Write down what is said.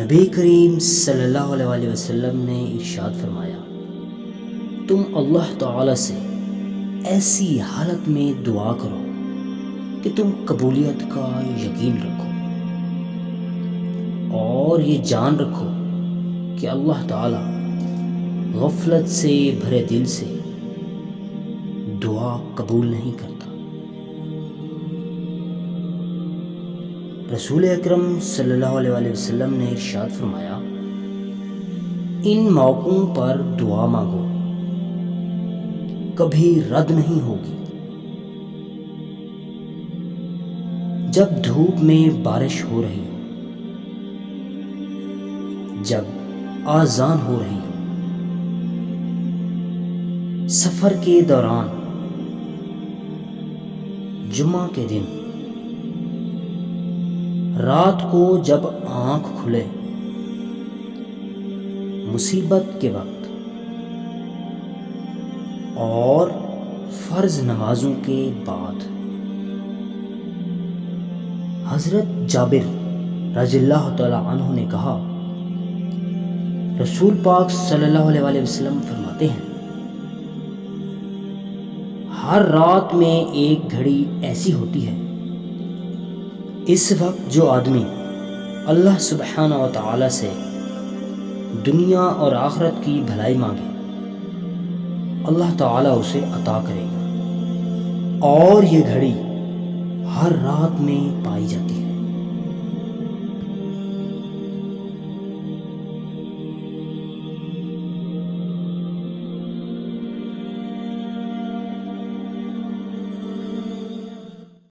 نبی کریم صلی اللہ علیہ وسلم نے ارشاد فرمایا، تم اللہ تعالی سے ایسی حالت میں دعا کرو کہ تم قبولیت کا یقین رکھو اور یہ جان رکھو کہ اللہ تعالی غفلت سے بھرے دل سے دعا قبول نہیں کرتا۔ رسول اکرم صلی اللہ علیہ وسلم نے ارشاد فرمایا، ان موقعوں پر دعا مانگو، کبھی رد نہیں ہوگی۔ جب دھوپ میں بارش ہو رہی ہو، جب آذان ہو رہی ہو، سفر کے دوران، جمعہ کے دن، رات کو جب آنکھ کھلے، مصیبت کے وقت اور فرض نمازوں کے بعد۔ حضرت جابر رضی اللہ تعالی عنہ نے کہا، رسول پاک صلی اللہ علیہ وسلم فرماتے ہیں، ہر رات میں ایک گھڑی ایسی ہوتی ہے، اس وقت جو آدمی اللہ سبحانہ و تعالی سے دنیا اور آخرت کی بھلائی مانگے، اللہ تعالی اسے عطا کرے گا، اور یہ گھڑی ہر رات میں پائی جاتی ہے۔